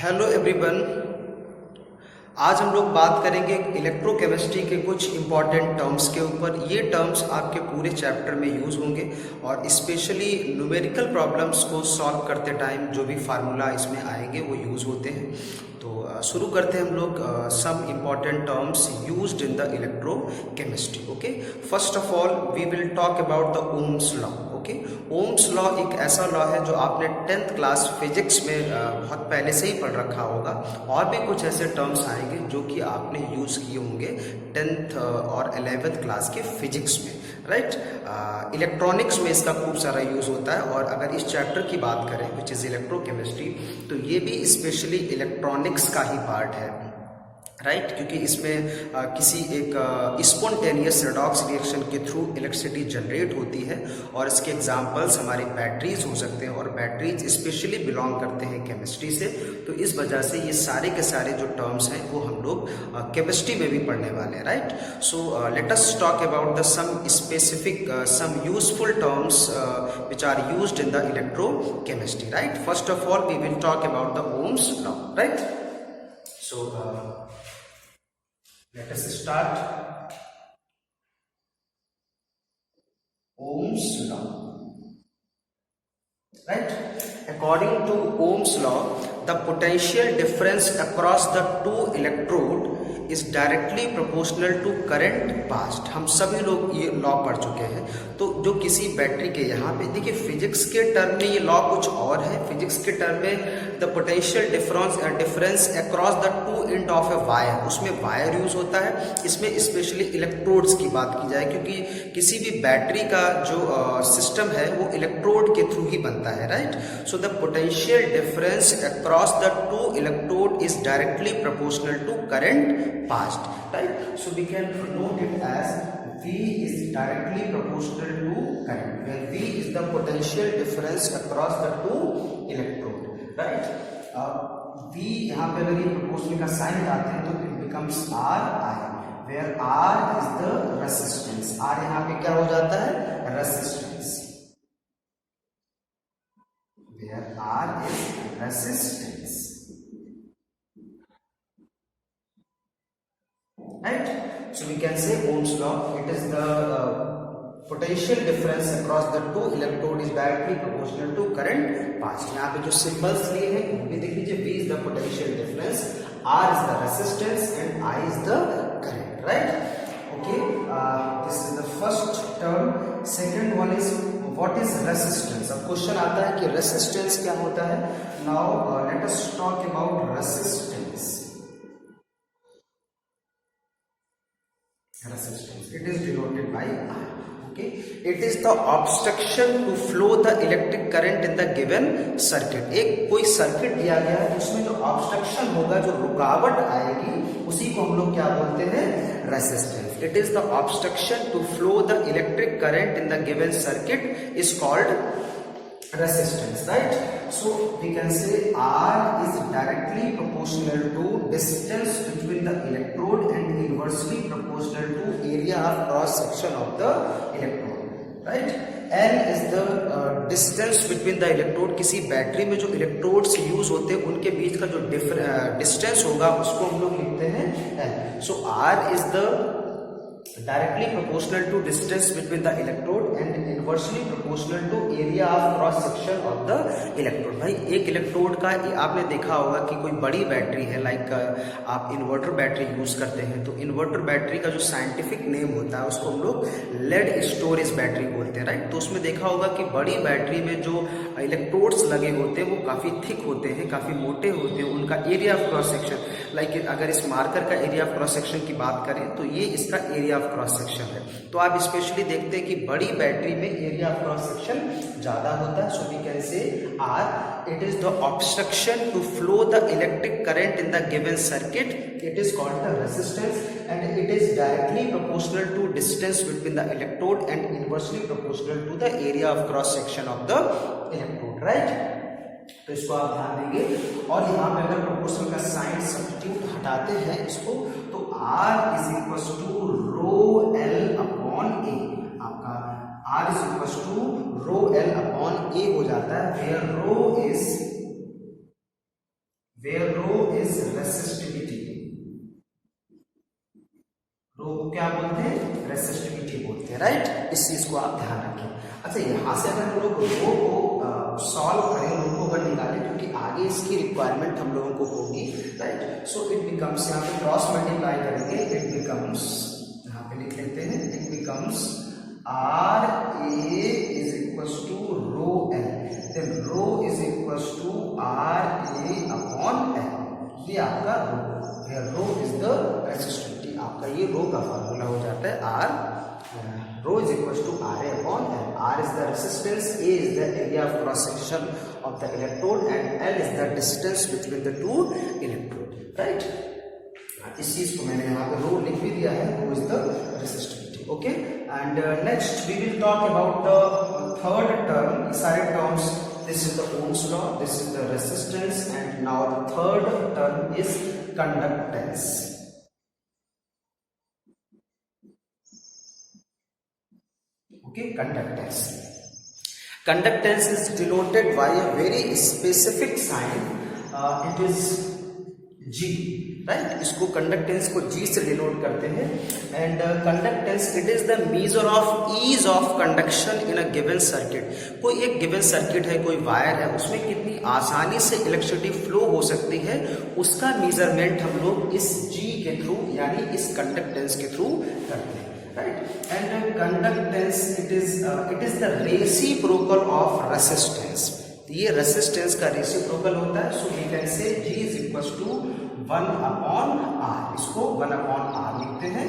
Hello everyone. आज हम लोग बात करेंगे इलेक्ट्रोकेमिस्ट्री के कुछ इंपॉर्टेंट टर्म्स के ऊपर। ये टर्म्स आपके पूरे चैप्टर में यूज़ होंगे और स्पेशली न्यूमेरिकल प्रॉब्लम्स को सॉल्व करते टाइम जो भी फार्मूला इसमें आएंगे वो यूज़ होते हैं। तो शुरू करते हैं हम लोग some important terms used in the electrochemistry. Okay, first of all we will talk about the Ohm's law. Okay, Ohm's law एक ऐसा लॉ है जो आपने 10th क्लास फिजिक्स में बहुत पहले से ही पढ़ रखा होगा। और भी कुछ ऐसे टर्म्स आएंगे जो कि आपने यूज़ किए होंगे 10th और 11th क्लास के फिजिक्स में, राइट। इलेक्ट्रॉनिक्स में इसका खूब सारा यूज़ होता है। और अगर इस चैप्टर की बात करें विच इज़ इलेक्ट्रोकेमिस्ट्री, तो ये भी स्पेशली इलेक्ट्रॉनिक्स का ही पार्ट है, राइट। क्योंकि इसमें किसी एक स्पॉन्टेनियस रेडॉक्स रिएक्शन के थ्रू इलेक्ट्रिसिटी जनरेट होती है। और इसके एग्जांपल्स हमारे बैटरीज हो सकते हैं, और बैटरीज स्पेशली बिलोंग करते हैं केमिस्ट्री से। तो इस वजह से ये सारे के सारे जो टर्म्स हैं वो हम लोग केमिस्ट्री में भी पढ़ने वाले हैं, right. So let us talk about the some specific some useful terms which are used in the electrochemistry, right. First of all we will talk about the Ohm's law, right. So let us start. Ohm's law, right? According to Ohm's law, the potential difference across the two electrode is directly proportional to current passed. हम सभी लोग ये law पढ़ चुके हैं। तो जो किसी बैटरी के यहाँ पे देखिए, फिजिक्स के टर्म में ये लॉ कुछ और है। फिजिक्स के टर्म में the potential difference across the to end of a wire, उसमें वायर यूज होता है। इसमें स्पेशली इलेक्ट्रोड्स की बात की जाए, क्योंकि किसी भी बैटरी का जो सिस्टम है वो इलेक्ट्रोड के थ्रू ही बनता है, right. So the potential difference across the two electrode is directly proportional to current passed, right. So we can note it as V is directly proportional to current, where V is the potential difference across the two electrode, right. V यहाँ पे अगर ये proportional का sign लाते हैं तो it becomes RI, where R is the resistance. R यहाँ पे क्या हो जाता है? resistance, where R is resistance, right. So we can say Ohm's law, it is the potential difference across the two electrode is directly proportional to current passed. यहाँ पे जो symbols लिए हैं वो भी देख लीजिए। V is the potential difference, R is the resistance and I is the current, right. Okay, this is the first term. Second one is what is resistance. अब क्वेश्चन आता है कि resistance क्या होता है। Now let us talk about resistance. Resistance, it is denoted by R. Okay, it is the obstruction to flow the electric current in the given circuit. एक कोई circuit दिया गया है, उसमें जो ऑब्स्ट्रक्शन होगा, जो रुकावट आएगी, उसी को हम लोग क्या बोलते हैं? Resistance. It is the obstruction to flow the electric current in the given circuit is called resistance, right. So we can say R is directly proportional to distance between the electrode and inversely proportional to area of cross section of the electrode, right. L is the distance between the electrode. किसी battery में जो electrodes use होते हैं उनके बीच का जो distance होगा उसको हम लोग लिखते हैं L. So R is the directly proportional to distance between the electrode and inversely proportional to area of cross section of the electrode. भाई एक इलेक्ट्रोड का आपने देखा होगा कि कोई बड़ी बैटरी है, लाइक आप इन्वर्टर बैटरी यूज करते हैं, तो इन्वर्टर बैटरी का जो साइंटिफिक नेम होता है उसको हम लोग लेड स्टोरेज बैटरी बोलते हैं, राइट। तो उसमें देखा होगा कि बड़ी बैटरी में जो इलेक्ट्रोड्स लगे होते हैं वो काफी थिक होते हैं, काफी मोटे होते हैं। उनका area of cross section, like अगर इस मार्कर का एरिया ऑफ क्रॉस सेक्शन की बात करें तो ये इसका एरिया ऑफ क्रॉस सेक्शन है। तो आप स्पेशली देखते हैं कि बड़ी बैटरी में एरिया ऑफ क्रॉस सेक्शन ज्यादा होता है। So we can say R, it is the obstruction to flow the electric current in the given circuit, it is called the resistance, and it is directly proportional to distance between the electrode and inversely proportional to the area of cross section of the electrode, right. तो इसको आप ध्यान देंगे। और यहाँ पे अगर proportional का साइन सब्स्टिट्यूट हटाते हैं इसको, तो R is equals to rho L upon A, आपका R is equals to rho L upon A हो जाता है, where rho is where rho is resistivity, rho को क्या बोलते हैं, रेसिस्टिविटी बोलते हैं, राइट। इस चीज को आप ध्यान रखें। अच्छा, यहाँ से अगर हम लोग रो को सॉल्व करें, रो को अगर निकालें, क्योंकि आगे इसकी रिक्वायरमेंट हम लोगों को होगी, राइट। सो इट बिकम्स, यहाँ पे क्रॉस मल्टीप्लाई करेंगे, इट बिकम्स, यहाँ पे लिख लेते हैं, it becomes R A is equals to rho L, then rho is equals to R A upon L. ये आपका रो इज द रेसिस्टिविटी, आपका ये रो का फॉर्मूला हो जाता है, R rho is equals to R A upon L. R is the resistance, A is the area of cross section of the electrode and L is the distance between the two electrode, right. इस चीज को मैंने यहाँ पे रो लिख भी दिया है, rho is the resistivity, okay. And next we will talk about the third term, सारे terms, this is the Ohm's law, this is the resistance, and now the third term is conductance. Okay, conductance. Conductance is denoted by a very specific sign. It is G, right? इसको conductance को G से denote करते हैं। And conductance it is the measure of ease of conduction in a given circuit. कोई एक given circuit है, कोई wire है, उसमें कितनी आसानी से इलेक्ट्रिसिटी फ्लो हो सकती है, उसका मेजरमेंट हम लोग इस G के थ्रू, यानी इस कंडक्टेंस के थ्रू करते हैं, right. And conductance it is the reciprocal of resistance. ये रेसिस्टेंस का रेसिप्रोकल होता है, so we can say G is equals to 1 upon R, इसको 1 अपॉन आर लिखते हैं।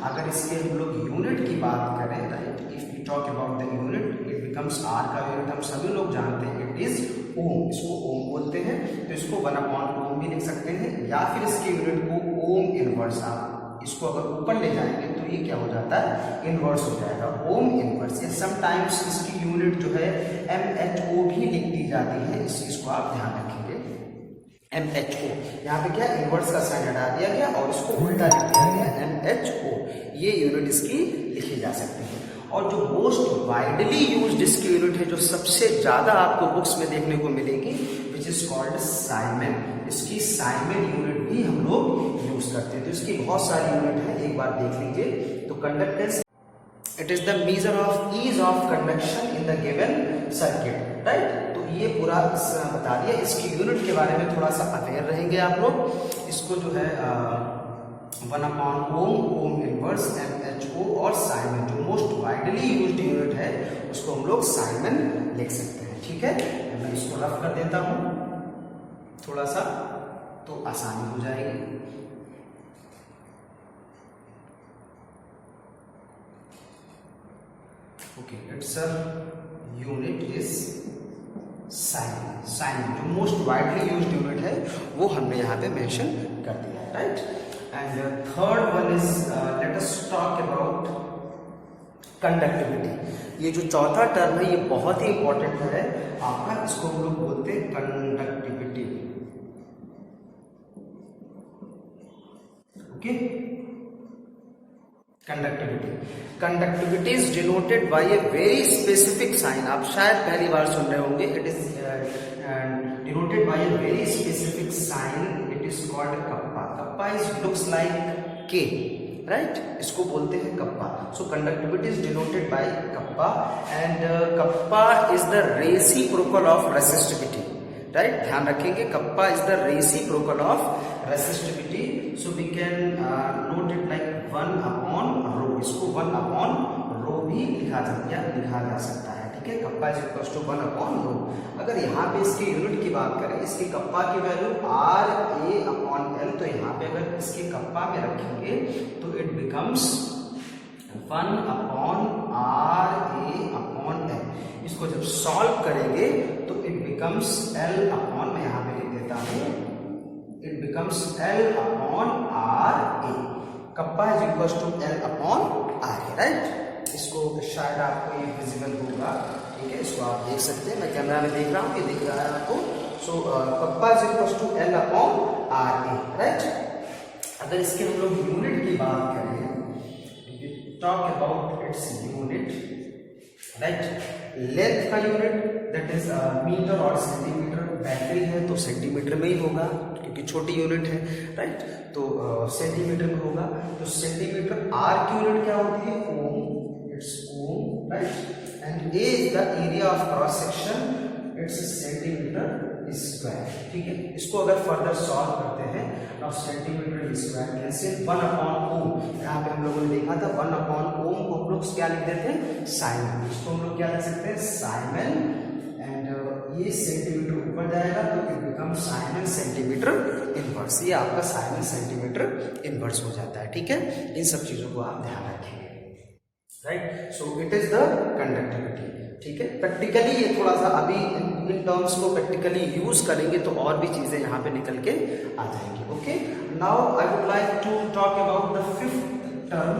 अगर इसके हम लोग यूनिट की बात करें, right, if we talk about the unit, it becomes R का यूनिट हम सभी लोग जानते हैं, इट इज ओम, इसको ओम बोलते हैं, तो इसको 1 अपॉन ओम भी लिख सकते हैं, या फिर इसके यूनिट को ओम इनवर्स, आप इसको अगर ऊपर ले जाएंगे तो ये क्या हो जाता है, इनवर्स हो जाएगा, ओम इनवर्स। या समटाइम्स इसकी यूनिट जो है MHO भी लिख दी जाती है, इस चीज को आप ध्यान रखेंगे, MHO। यहाँ पे क्या इनवर्स का साइन हटा दिया गया और इसको उल्टा लिख दिया गया, MHO, ये यूनिट इसकी लिखी जा सकती है। और जो मोस्ट वाइडली यूज्ड इसकी यूनिट है, जो सबसे ज्यादा आपको बुक्स में देखने को मिलेगी, विच इज कॉल्ड साइमन। इसकी साइमन यूनिट भी हम लोग यूज करते हैं, तो इसकी बहुत सारी यूनिट है, एक बार देख लीजिए। तो conductance it is the measure of ease of conduction in the given circuit, right. तो ये पूरा बता दिया। इसकी यूनिट के बारे में थोड़ा सा अवेयर रहेंगे आप लोग। इसको जो है 1 अपॉन ओम इनवर्स, MHO और साइमन, जो मोस्ट वाइडली यूज्ड यूनिट है, उसको हम लोग साइमन लिख सकते हैं, ठीक है। मैं इसको रफ कर देता हूं थोड़ा सा, तो आसानी हो जाएगी। Okay, it's a unit is sign. Sign जो मोस्ट वाइडली यूज्ड यूनिट है, वो हमने यहाँ पे मेंशन कर दिया है, right. And third one is let us talk about conductivity. ये जो चौथा टर्म है, ये बहुत ही इंपॉर्टेंट है आपका, इसको हम लोग बोलते हैं conductivity, okay. Conductivity is denoted by a very specific sign. आप शायद पहली बार सुन रहे होंगे, it is denoted by a very specific sign, it is called kappa. Kappa is looks like K, right, इसको बोलते हैं kappa. So conductivity is denoted by kappa, and kappa is the reciprocal of resistivity, right. ध्यान रखेंगे, kappa is the reciprocal of resistivity, so we can note it like 1 upon रो, इसको 1 upon रो भी लिखा जा सकता है, ठीक है। Kappa is equal to 1 upon rho. अगर यहाँ पे इसकी यूनिट की बात करें, इसकी कप्पा की वैल्यू RA अपॉन L, तो यहाँ पे अगर इसके कप्पा में रखेंगे तो it becomes 1 upon RA upon L। इसको जब सॉल्व करेंगे तो इट बिकम्स L अपॉन, मैं यहाँ पे लिख देता हूँ, it becomes L upon RA। Kappa is equal to L upon RA, right. इसको शायद आपको ये विजिबल होगा, ठीक है, इसको आप देख सकते हैं, मैं कैमरा में देख रहा हूँ, ये दिख रहा है आपको। So kappa is equal to L upon RA, right. अगर इसके हम लोग यूनिट की बात करें, talk about its unit, right, length का यूनिट, दैट इज मीटर और सेंटीमीटर। बैटरी है तो सेंटीमीटर में ही होगा क्योंकि छोटी यूनिट है, राइट। तो सेंटीमीटर में होगा। तो सेंटीमीटर, आर की यूनिट क्या होती है? Ohm, it's ohm, right. And A is the area of cross section, it's centimetre square, ठीक है। इसको अगर फर्दर सॉल्व करते हैं तो centimetre square cancel, 1 upon ohm, यहाँ पे हम लोगों ने देखा था 1 अपॉन ओम को हम लोग क्या लिख देते हैं? साइमन। इसको हम लोग क्या लिख सकते हैं? साइमन। एंड ये सेंटीमीटर ऊपर जाएगा तो it become Simon centimetre inverse. ये आपका साइमन सेंटीमीटर इनवर्स हो जाता है, ठीक है। इन सब चीजों को आप ध्यान रखेंगे, right. So it is the conductivity, ठीक है। प्रैक्टिकली ये थोड़ा सा अभी इन टर्म्स को प्रैक्टिकली यूज करेंगे तो और भी चीजें यहाँ पे निकल के आ जाएंगी। Okay, now I would like to talk about the fifth term,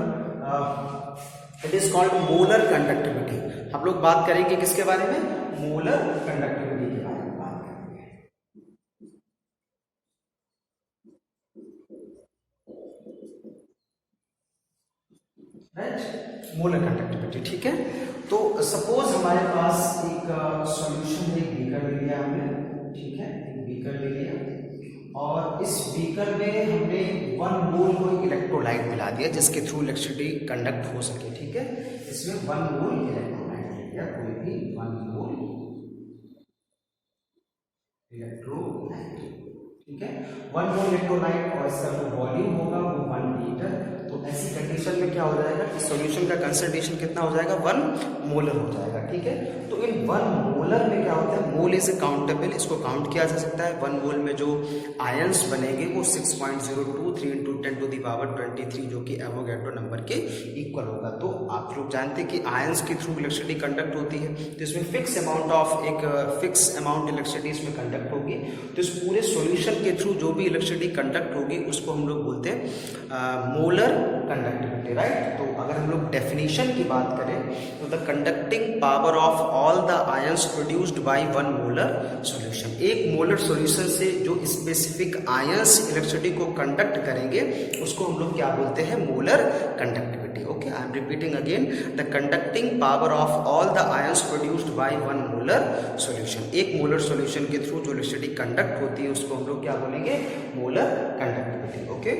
it is called molar conductivity. हम लोग बात करेंगे किसके बारे में? मोलर कंडक्टिविटी के बारे में बात करेंगे, राइट। मोलर कंडक्टिविटी, ठीक है। तो सपोज हमारे पास एक सॉल्यूशन, एक बीकर ले लिया हमने, ठीक है। एक बीकर ले लिया और इस बीकर में हमने 1 मोल कोई इलेक्ट्रोलाइट मिला दिया जिसके थ्रू इलेक्ट्रिसिटी कंडक्ट हो सके, ठीक है। इसमें 1 मोल इलेक्ट्रोलाइट ले लिया, कोई भी 1 मोल इलेक्ट्रोलाइट, ठीक है। 1 मोल इलेक्ट्रोलाइट और इसका जो वॉल्यूम होगा वो 1 लीटर। तो ऐसी कंडीशन में क्या हो जाएगा कि सॉल्यूशन का कंसंट्रेशन कितना हो जाएगा? 1 मोलर हो जाएगा, ठीक है। तो इन 1 मोलर में क्या होता है? मोल इज काउंटेबल, इसको काउंट किया जा सकता है। 1 मोल में जो आयंस बनेंगे वो 6.023 × 10⁻23 जो कि एवोगैड्रो नंबर के इक्वल होगा। तो आप लोग जानते हैं कि आयंस के थ्रू इलेक्ट्रिसिटी कंडक्ट होती है, तो इसमें फिक्स अमाउंट इलेक्ट्रिसिटी इसमें कंडक्ट होगी। तो इस पूरे सॉल्यूशन के थ्रू जो भी इलेक्ट्रिसिटी कंडक्ट होगी उसको हम लोग बोलते हैं मोलर कंडक्टिविटी, राइट। तो अगर हम लोग डेफिनेशन की बात करें तो the conducting power of all the ions produced by 1 molar solution. एक मोलर सॉल्यूशन से जो स्पेसिफिक आयंस इलेक्ट्रिसिटी को कंडक्ट करेंगे उसको हम लोग क्या बोलते हैं? Molar conductivity. Okay, I am repeating again, the conducting power of all the ions produced by 1 molar solution. एक मोलर सॉल्यूशन के थ्रू जो इलेक्ट्रिसिटी कंडक्ट होती है उसको हम लोग क्या बोलेंगे? Molar conductivity. Okay,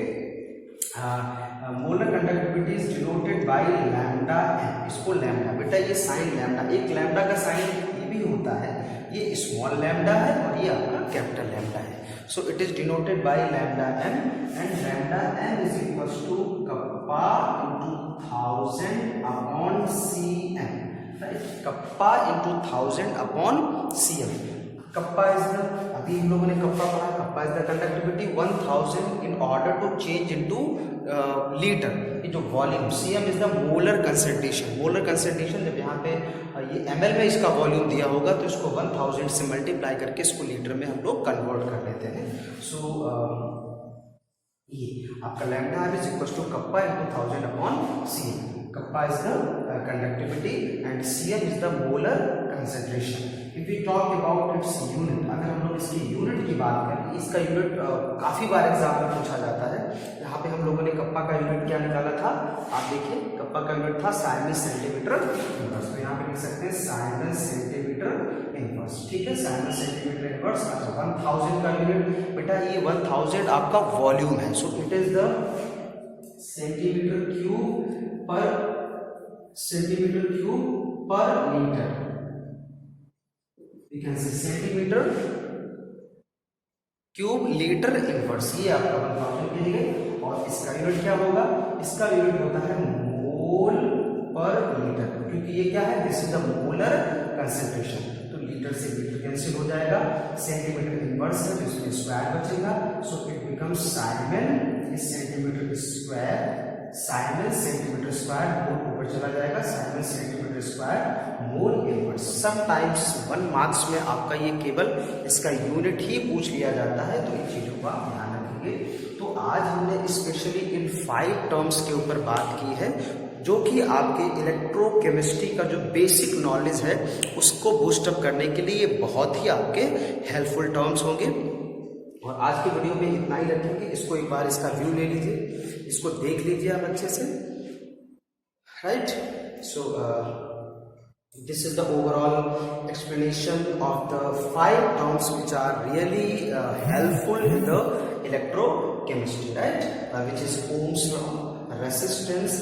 molar conductivity is denoted by lambda M. इसको लैम्डा, बेटा ये साइन लैम्डा, एक लैम्डा का साइन ये भी होता है, ये स्मॉल लैम्डा है और ये आपका कैपिटल लैम्डा है। So it is denoted by lambda M and lambda M is equals to kappa × 1000 upon cm, right. Kappa × 1000 upon cm। Kappa is the, अभी हम लोगों ने कप्पा पढ़ा, kappa is the conductivity 1000 in order to change into litre. ये जो volume, cm is the molar concentration. Molar concentration जब यहाँ पे ये ml में इसका वॉल्यूम दिया होगा तो इसको 1000 से मल्टीप्लाई करके इसको लीटर में हम लोग कन्वर्ट कर लेते हैं। सो ये आपका lambda is equal to kappa × 1000 upon cm। Kappa is the conductivity and cm is the molar concentration. If we talk about its unit, अगर हम लोग इसकी यूनिट की बात करें, इसका यूनिट काफी बार एग्जाम में पूछा जाता है। यहाँ पे हम लोगों ने कप्पा का यूनिट क्या निकाला था? आप देखिए, कप्पा का यूनिट था साइमन सेंटीमीटर इनवर्स। तो यहाँ पे लिख सकते हैं साइमन सेंटीमीटर इनवर्स, ठीक है। Simon centimetre inverse. अच्छा, 1000 का यूनिट, बेटा ये 1000 आपका वॉल्यूम है। So it is the centimetre cube per litre. You can say centimetre cube litre inverse, ये आपका 1000 के लिए। और इसका यूनिट क्या होगा? इसका यूनिट होता है मोल पर लीटर, क्योंकि ये क्या है? This is the molar concentration. तो लीटर से लीटर कैंसिल हो जाएगा, सेंटीमीटर इनवर्स है तो इसमें स्क्वायर बचेगा। So it becomes siemens centimetre square, siemens centimetre square, mole ऊपर चला जाएगा, siemens centimetre square mole inverse. Sometimes 1 marks में आपका ये केवल इसका यूनिट ही पूछ लिया जाता है, तो इन चीजों को आप ध्यान रखेंगे। तो आज हमने स्पेशली इन 5 टर्म्स के ऊपर बात की है जो कि आपके इलेक्ट्रोकेमिस्ट्री का जो बेसिक नॉलेज है उसको बूस्टअप करने के लिए बहुत ही आपके हेल्पफुल टर्म्स होंगे। और आज की वीडियो में इतना ही रखेंगे। इसको एक बार इसका व्यू ले लीजिए, इसको देख लीजिए आप अच्छे से, right. So This is the overall explanation of the 5 terms which are really helpful in the electrochemistry, right? Which is Ohm's law, resistance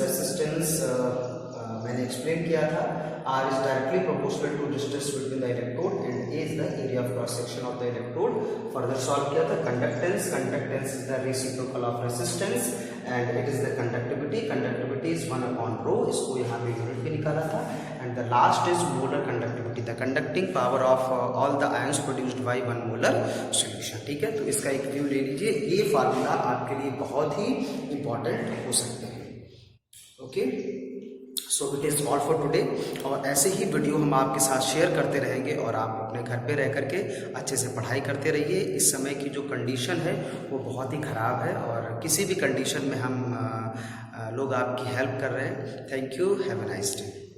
मैंने explain किया था, R is directly proportional to distance between the electrode and A is the area of cross section of the electrode. Further solve किया था conductance is the reciprocal of resistance and it is the conductivity is 1 upon rho, इसको यहाँ पे unit भी निकाला था. And the last is molar conductivity, the conducting power of all the ions produced by 1 molar solution. ठीक है, तो इसका एक व्यू ले लीजिए, ये फार्मूला आपके लिए बहुत ही इंपॉर्टेंट हो सकते हैं. Okay, so it is all for today. और ऐसे ही वीडियो हम आपके साथ शेयर करते रहेंगे और आप अपने घर पे रह करके अच्छे से पढ़ाई करते रहिए. इस समय की जो कंडीशन है वो बहुत ही ख़राब है और किसी भी कंडीशन में हम लोग आपकी हेल्प कर रहे हैं. Thank you, have a nice day.